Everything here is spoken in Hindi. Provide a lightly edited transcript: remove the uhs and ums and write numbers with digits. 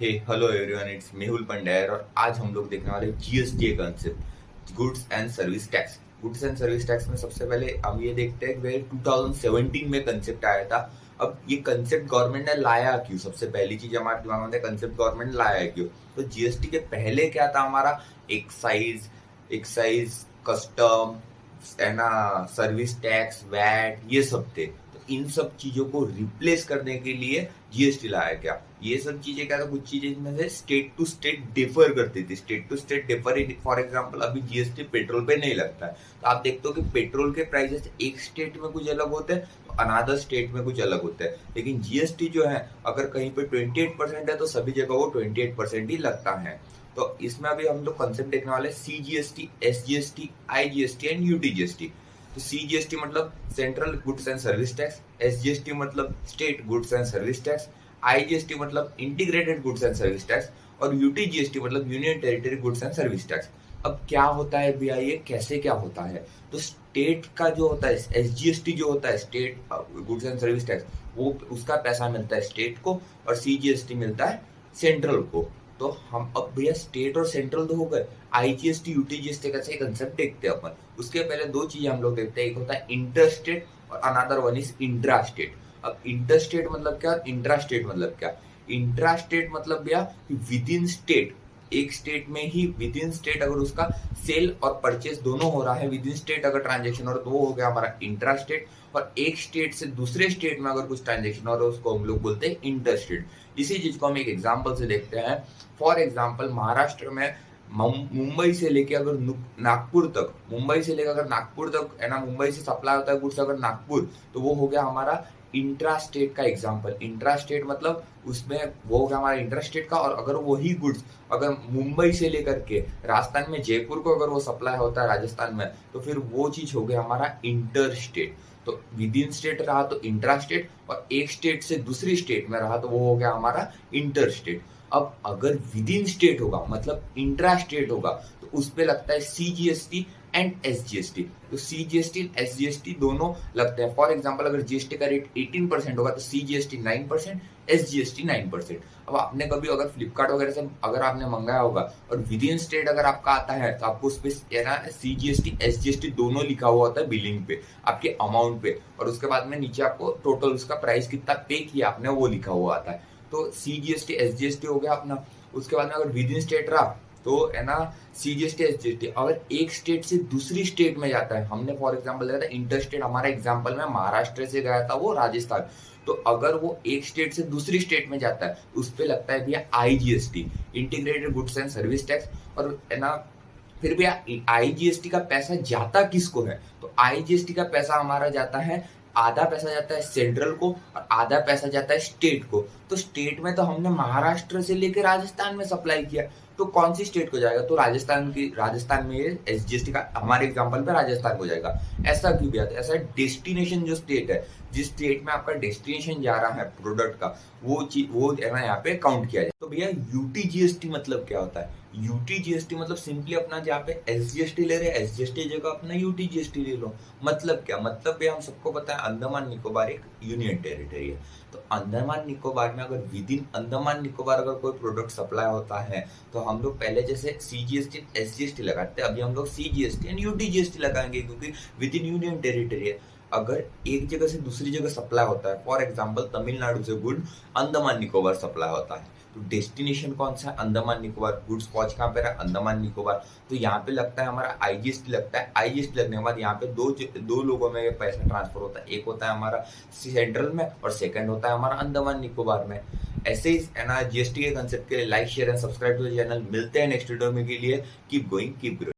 Hey hello everyone, it's Mehul Pandya और आज हम लोग देखने वाले GST concept, goods and service tax. Goods and service tax में सबसे पहले हम ये देखते हैं कि 2017 में कंसेप्ट आया था। अब ये कंसेप्ट गवर्नमेंट ने लाया क्यों? सबसे पहली चीज हमारे दिमाग में कंसेप्ट गवर्नमेंट लाया क्यों? तो जीएसटी के पहले क्या था हमारा? एक्साइज, कस्टम, है ना, सर्विस टैक्स, वैट, ये सब थे। तो इन सब चीजों को रिप्लेस करने के लिए जीएसटी लाया गया। ये सब चीजें क्या था? कुछ चीजें इनमें से स्टेट टू स्टेट डिफर करती थी। State to state differ, for example अभी जीएसटी पेट्रोल पे नहीं लगता है, तो आप देखते हो कि पेट्रोल के प्राइसेस एक स्टेट में कुछ अलग होते हैं तो अनादर स्टेट में कुछ अलग होते हैं। लेकिन जीएसटी जो है, अगर कहीं पे 28% है तो सभी जगह वो 28% ही लगता है। तो इसमें अभी हम लोग कंसेप्ट देखने वाले CGST, SGST, IGST and UTGST. तो सीजीएसटी मतलब central goods and service tax, SGST मतलब state goods and service tax, IGST मतलब integrated goods and service tax और यूटीजीएसटी मतलब union territory goods and service tax. अब क्या होता है भैया, ये कैसे क्या होता है? तो स्टेट का जो होता है एसजीएसटी, जो होता है state goods and service tax, वो उसका पैसा मिलता है स्टेट को और सीजीएसटी मिलता है सेंट्रल को। तो हम अब भैया स्टेट और सेंट्रल तो हो गए, आईजीएसटी यूटीजीएसटी का सही कंसेप्ट देखते हैं अपन। उसके पहले दो चीजें हम लोग देखते हैं, एक होता है इंटर स्टेट और another one is intra state. अब इंटर स्टेट मतलब क्या, इंट्रा स्टेट मतलब क्या? इंट्रा स्टेट मतलब भैया विद इन स्टेट, एक स्टेट में ही विद इन स्टेट अगर उसका सेल और परचेस दोनों हो रहा है, विद इन स्टेट अगर ट्रांजेक्शन हो रहा है तो वो हो गया हमारा इंट्रा स्टेट। और एक स्टेट से दूसरे स्टेट में अगर कुछ ट्रांजेक्शन हो रहा है उसको हम लोग बोलते हैं इंटर स्टेट। इसी चीज को हम एक एग्जांपल से देखते हैं। फॉर एग्जांपल महाराष्ट्र में मुंबई से लेके अगर नागपुर तक, मुंबई से लेकर अगर नागपुर तक, है ना, मुंबई से सप्लाई होता है गुड्स अगर नागपुर, तो वो हो गया हमारा इंट्रा स्टेट का एग्जांपल। इंट्रा स्टेट मतलब उसमें वो हो गया हमारा इंट्रा स्टेट का। और अगर वही गुड्स अगर मुंबई से लेकर के राजस्थान में जयपुर को अगर वो सप्लाई होता है राजस्थान में, तो फिर वो चीज हो गया हमारा इंटर स्टेट। तो विद इन स्टेट रहा तो इंट्रा स्टेट, और एक स्टेट से दूसरी स्टेट में रहा तो वो हो गया हमारा इंटर स्टेट। अब अगर विद इन स्टेट होगा मतलब इंट्रा स्टेट होगा तो उस पे लगता है सीजीएसटी एंड एसजीएसटी। तो सीजीएसटी एसजीएसटी दोनों लगते हैं। फॉर एग्जांपल अगर जीएसटी का रेट 18% होगा तो सीजीएसटी 9%, एसजीएसटी 9%। अब आपने कभी अगर फ्लिपकार्ट वगैरह से अगर आपने मंगाया होगा और विद इन स्टेट अगर आपका आता है तो आपको उस पर सीजीएसटी एसजीएसटी दोनों लिखा हुआ होता है बिलिंग पे, आपके अमाउंट पे, और उसके बाद में नीचे आपको टोटल उसका प्राइस कितना पे किया आपने वो लिखा हुआ आता है। तो सीजीएसटी एसजीएसटी हो गया अपना। उसके बाद में अगर विद इन स्टेट रहा तो है ना सीजीएसटी एसजीएसटी। अगर एक स्टेट से दूसरी स्टेट में जाता है, हमने फॉर एग्जांपल दिया था इंटर स्टेट, हमारा एग्जांपल में महाराष्ट्र से गया था वो राजस्थान, तो अगर वो एक स्टेट से दूसरी स्टेट में जाता है उस पे लगता है भैया IGST, integrated goods and service tax. और है ना फिर भैया आईजीएसटी का पैसा जाता किसको है? तो आईजीएसटी का पैसा हमारा जाता है, आधा पैसा जाता है सेंट्रल को और आधा पैसा जाता है स्टेट को। तो स्टेट में तो हमने महाराष्ट्र से लेकर राजस्थान में सप्लाई किया, तो कौन सी स्टेट को जाएगा? तो राजस्थान में एसजीएसटी का हमारे एग्जांपल पे राजस्थान को जाएगा। ऐसा क्यों भी आता है? ऐसा डेस्टिनेशन जो स्टेट है, जिस स्टेट में आपका डेस्टिनेशन जा रहा है प्रोडक्ट का, वो है ना यहाँ पे काउंट किया जाए। तो भैया यूटीजीएसटी मतलब क्या होता है? यूटीजीएसटी मतलब सिंपली अपना जहाँ पे एसजीएसटी ले रहे हैं एसजीएसटी जगह अपना यूटीजीएसटी ले लो। मतलब क्या? मतलब भैया हम सबको पता है अंडमान निकोबार एक यूनियन टेरिटरी है। तो अंडमान निकोबार में अगर विद इन अंडमान निकोबार अगर कोई प्रोडक्ट सप्लाई होता है तो हम लोग पहले जैसे सीजीएसटी एसजीएसटी लगाते हैं, अभी हम लोग सीजीएसटी एंड यूटीजीएसटी लगाएंगे क्योंकि विद इन यूनियन टेरिटरी है। अगर एक जगह से दूसरी जगह सप्लाई होता है, फॉर एग्जांपल तमिलनाडु से गुड अंडमान निकोबार सप्लाई होता है, तो डेस्टिनेशन कौन सा है? अंडमान निकोबार। गुड्स पहुंच कहाँ पे रहा? अंडमान निकोबार। तो यहाँ पे लगता है हमारा आईजीएसटी लगता है। आईजीएसटी लगने के बाद यहाँ पे दो लोगों में पैसा ट्रांसफर होता है, एक होता है हमारा सेंट्रल में और सेकंड होता है हमारा अंडमान निकोबार में। ऐसे ही है ना जीएसटी के कंसेप्ट के लिए like share and subscribe to the channel. मिलते हैं नेक्स्ट वीडियो में के लिए। Keep going keep growing.